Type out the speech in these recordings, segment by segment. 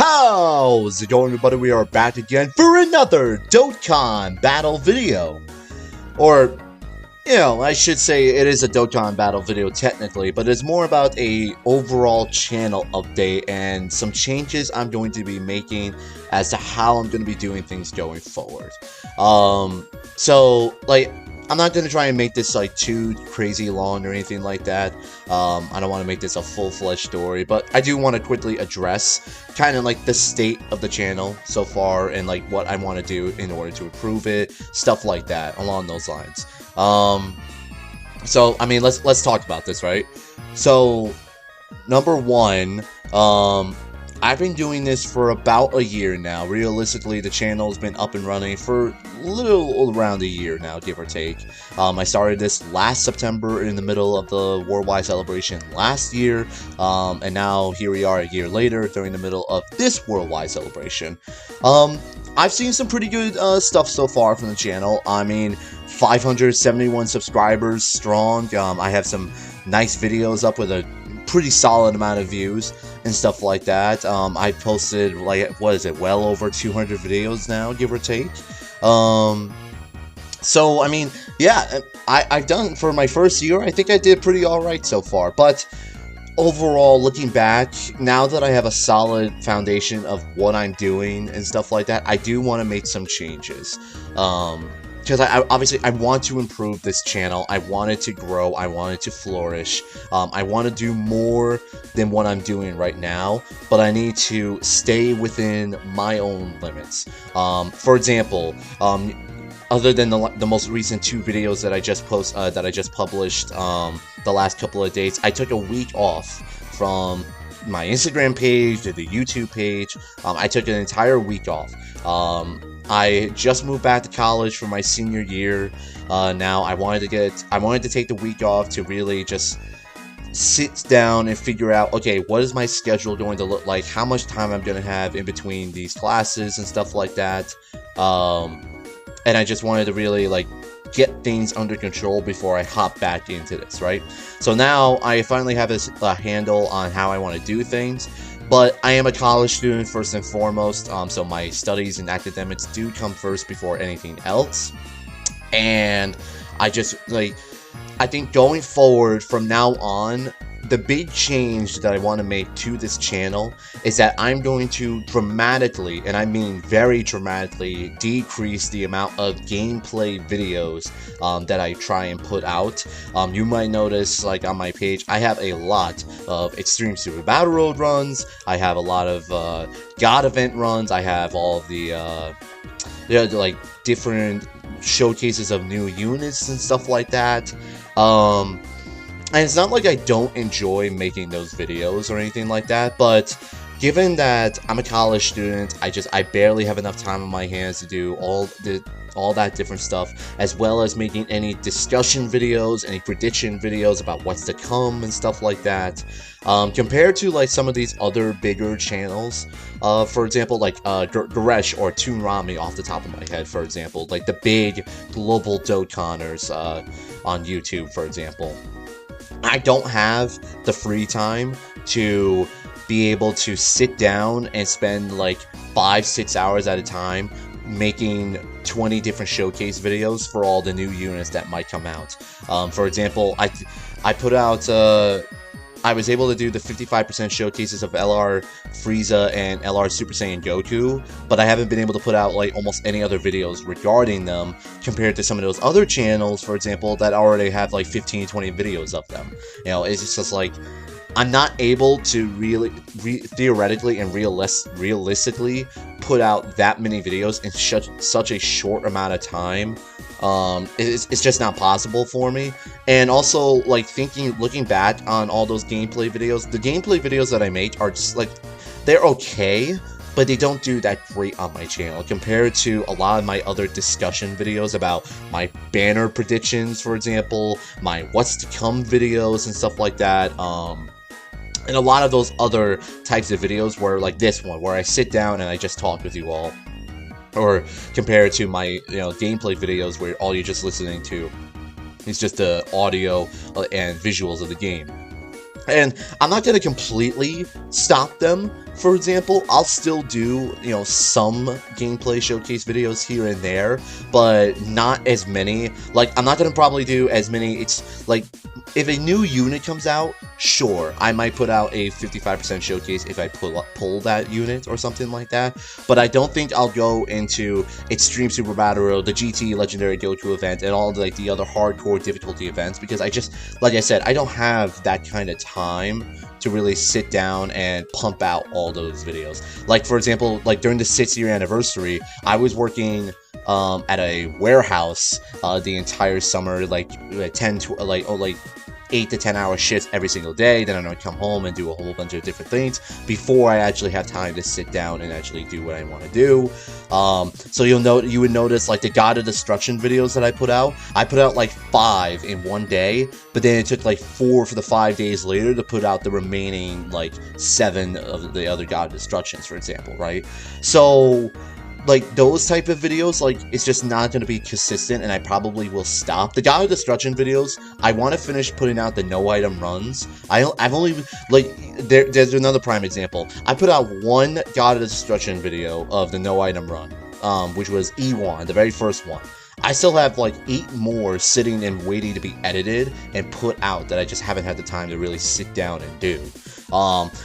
How's it going, everybody? We are back again for another Dokkan battle video. Or, I should say it is a Dokkan battle video technically, but it's more about a overall channel update and some changes I'm going to be making as to how I'm going to be doing things going forward. I'm not going to try and make this like too crazy long or anything like that. I don't want to make this a full-fledged story, but I do want to quickly address kind of like the state of the channel so far and like what I want to do in order to improve it, stuff like that along those lines. So I mean, let's talk about this, right? So number one, I've been doing this for about a year now. Realistically, the channel's been up and running for a little around a year now, give or take. I started this last September in the middle of the worldwide celebration last year, and now here we are a year later during the middle of this worldwide celebration. I've seen some pretty good stuff so far from the channel. I mean, 571 subscribers strong. I have some nice videos up with a pretty solid amount of views and stuff like that. I posted, like, what is it, well over 200 videos now, give or take. So, I mean, yeah, I've done, for my first year, I think I did pretty alright so far, but overall, looking back, now that I have a solid foundation of what I'm doing and stuff like that, I do want to make some changes. Because obviously I want to improve this channel. I want it to grow. I want it to flourish. I want to do more than what I'm doing right now, but I need to stay within my own limits. For example, other than the most recent two videos that I just published the last couple of days, I took a week off from my Instagram page to the YouTube page. I took an entire week off. I just moved back to college for my senior year. Now I wanted to take the week off to really just sit down and figure out, okay, what is my schedule going to look like? How much time I'm going to have in between these classes and stuff like that. And I just wanted to really like get things under control before I hop back into this, right? So now I finally have this handle on how I want to do things. But I am a college student first and foremost, so my studies and academics do come first before anything else. And I just, I think going forward from now on, the big change that I want to make to this channel is that I'm going to dramatically, and I mean very dramatically, decrease the amount of gameplay videos that I try and put out. You might notice, like on my page, I have a lot of Extreme Super Battle Road runs. I have a lot of God event runs. I have all of the like different showcases of new units and stuff like that. And it's not like I don't enjoy making those videos or anything like that, but given that I'm a college student, I barely have enough time on my hands to do all that different stuff, as well as making any discussion videos, any prediction videos about what's to come and stuff like that. Compared to like some of these other bigger channels, for example, like Goresh or Toon Rami off the top of my head, for example, like the big global Dokkaners on YouTube, for example. I don't have the free time to be able to sit down and spend like 5-6 hours at a time making 20 different showcase videos for all the new units that might come out. For example, I put out I was able to do the 55% showcases of LR Frieza and LR Super Saiyan Goku, but I haven't been able to put out like almost any other videos regarding them compared to some of those other channels, for example, that already have like 15-20 videos of them. You know, it's just like I'm not able to really theoretically and realistically put out that many videos in such a short amount of time. It's just not possible for me. And also, like, looking back on all those gameplay videos, the gameplay videos that I make are just like, they're okay, but they don't do that great on my channel compared to a lot of my other discussion videos about my banner predictions, for example, my what's to come videos and stuff like that. And a lot of those other types of videos where, like this one, where I sit down and I just talk with you all. Or compared to my, gameplay videos where all you're just listening to is just the audio and visuals of the game. And I'm not going to completely stop them. For example, I'll still do, some gameplay showcase videos here and there, but not as many. Like, I'm not going to probably do as many. It's like, if a new unit comes out, sure, I might put out a 55% showcase if I pull that unit or something like that. But I don't think I'll go into Extreme Super Battle Royale, the GT Legendary Goku event, and all like the other hardcore difficulty events, because I just, like I said, I don't have that kind of time to really sit down and pump out all those videos. Like, for example, like during the 6th-year anniversary, I was working at a warehouse the entire summer, like 8 to 10 hour shifts every single day. Then I'd come home and do a whole bunch of different things before I actually have time to sit down and actually do what I want to do. So you would notice like the God of Destruction videos that I put out like 5 in one day, but then it took like 4 for the 5 days later to put out the remaining like 7 of the other God of Destructions, for example, right? So like those type of videos, like it's just not going to be consistent, and I probably will stop. The God of Destruction videos, I want to finish putting out the no item runs. I've only, like, there's another prime example. I put out one God of Destruction video of the no item run, which was E1, the very first one. I still have like 8 more sitting and waiting to be edited and put out that I just haven't had the time to really sit down and do.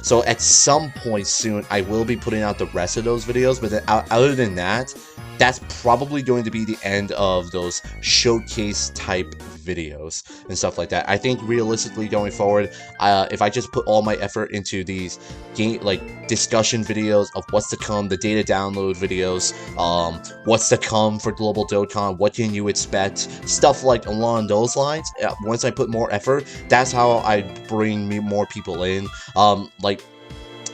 So at some point soon, I will be putting out the rest of those videos, but then other than that, that's probably going to be the end of those showcase type videos and stuff like that. I think realistically going forward, if I just put all my effort into these discussion videos of what's to come, the data download videos, what's to come for Global Dokkan, what can you expect, stuff like along those lines. Once I put more effort, that's how I bring more people in.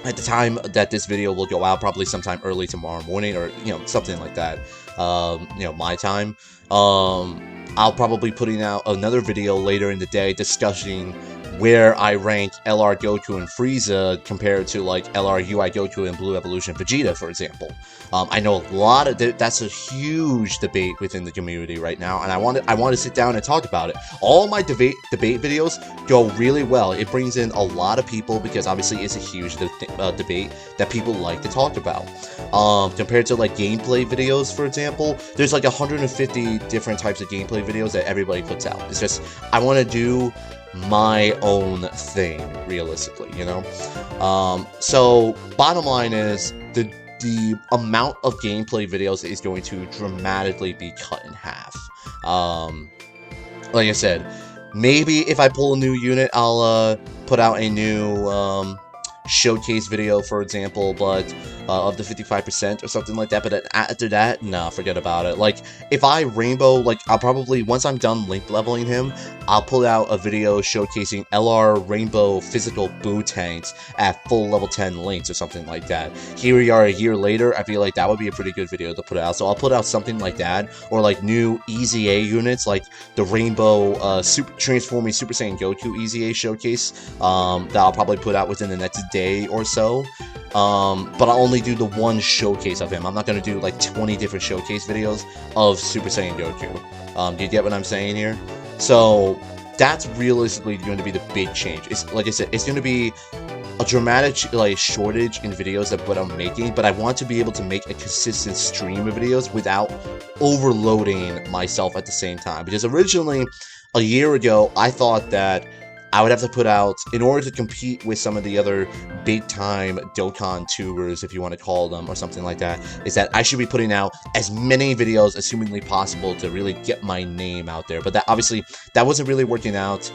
At the time that this video will go out, probably sometime early tomorrow morning, or something like that, my time, I'll probably be putting out another video later in the day discussing where I rank LR Goku and Frieza compared to like LR UI Goku and Blue Evolution Vegeta, for example. I know a lot of that's a huge debate within the community right now, and I want to sit down and talk about it. All my debate videos go really well. It brings in a lot of people because obviously it's a huge debate that people like to talk about. Compared to like gameplay videos, for example, there's like 150 different types of gameplay videos that everybody puts out. It's just I want to do my own thing, realistically, so bottom line is the amount of gameplay videos is going to dramatically be cut in half. Like I said, maybe if I pull a new unit, I'll put out a new showcase video, for example, but of the 55% or something like that. But after that, nah, forget about it. Like, if I rainbow, like, I'll probably, once I'm done link leveling him, I'll pull out a video showcasing LR rainbow physical boo tanks at full level 10 links or something like that. Here we are a year later. I feel like that would be a pretty good video to put out. So I'll put out something like that, or like new EZA units, like the rainbow transforming Super Saiyan Goku EZA showcase that I'll probably put out within the next day or so. But I'll only do the one showcase of him. I'm not going to do like 20 different showcase videos of Super Saiyan Goku. Do you get what I'm saying here? So that's realistically going to be the big change. It's like I said, it's going to be a dramatic shortage in videos that what I'm making, but I want to be able to make a consistent stream of videos without overloading myself at the same time. Because originally, a year ago, I thought that I would have to put out, in order to compete with some of the other big-time Dokkan tubers, if you want to call them, or something like that, is that I should be putting out as many videos as humanly possible to really get my name out there. But that obviously, that wasn't really working out.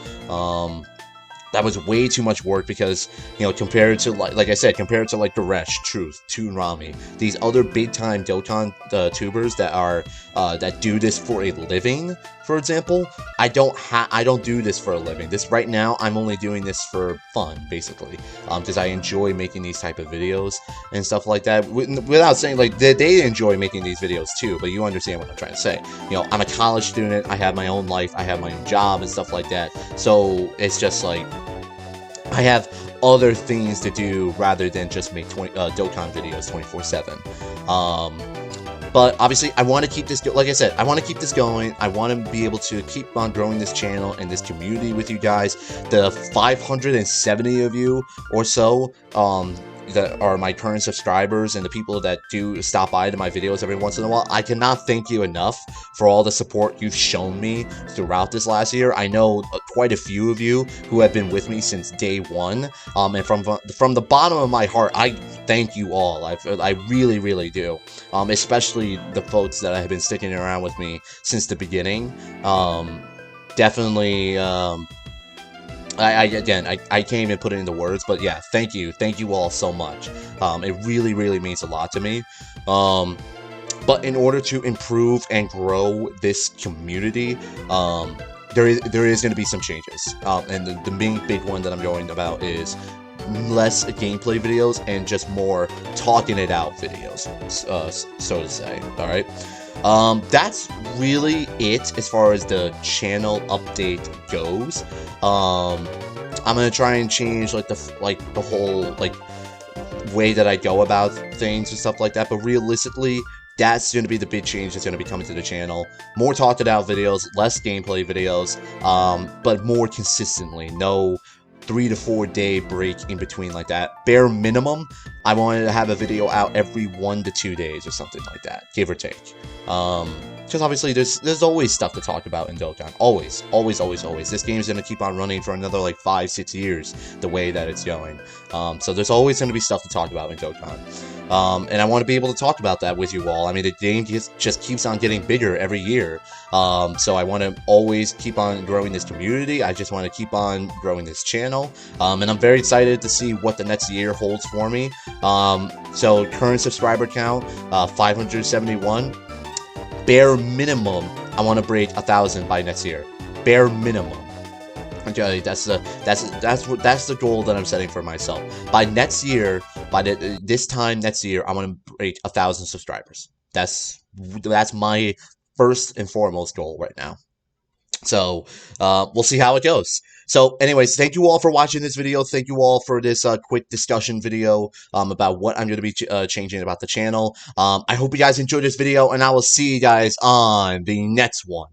That was way too much work because, compared to, like I said, compared to, like, Daresh, Truth, Toon Rami, these other big-time Dokkan tubers that are, that do this for a living, for example, I don't do this for a living. Right now, I'm only doing this for fun, basically, because I enjoy making these type of videos and stuff like that, without saying, like, they enjoy making these videos, too, but you understand what I'm trying to say. I'm a college student, I have my own life, I have my own job and stuff like that, so it's just, like, I have other things to do rather than just make Dokkan videos 24/7. But obviously, I want to keep this, like I said, I want to keep this going. I want to be able to keep on growing this channel and this community with you guys. The 570 of you or so that are my current subscribers and the people that do stop by to my videos every once in a while, I cannot thank you enough for all the support you've shown me throughout this last year. I know quite a few of you who have been with me since day one, and from the bottom of my heart, I thank you all. I really, really do. Especially the folks that have been sticking around with me since the beginning. Definitely, I can't even put it into words, but yeah, thank you all so much. It really, really means a lot to me. But in order to improve and grow this community, there is going to be some changes. And the main big one that I'm going about is less gameplay videos and just more talking it out videos, so to say. All right. That's really it as far as the channel update goes. I'm gonna try and change like the whole way that I go about things and stuff like that. But realistically, that's going to be the big change that's going to be coming to the channel. More talked it out videos, less gameplay videos, but more consistently. No 3 to 4 day break in between like that. Bare minimum, I wanted to have a video out every 1 to 2 days or something like that, give or take. Because obviously there's always stuff to talk about in Dokkan. Always, always, always, always. This game's going to keep on running for another like 5-6 years the way that it's going. So there's always going to be stuff to talk about in Dokkan. And I want to be able to talk about that with you all. I mean, the game just keeps on getting bigger every year. So I want to always keep on growing this community. I just want to keep on growing this channel. And I'm very excited to see what the next year holds for me. So current subscriber count, 571. Bare minimum, I want to break 1,000 by next year. Bare minimum. Okay, that's the goal that I'm setting for myself. By next year, this time next year, I want to break 1,000 subscribers. That's my first and foremost goal right now. So we'll see how it goes. So anyways, thank you all for watching this video. Thank you all for this quick discussion video about what I'm going to be changing about the channel. I hope you guys enjoyed this video, and I will see you guys on the next one.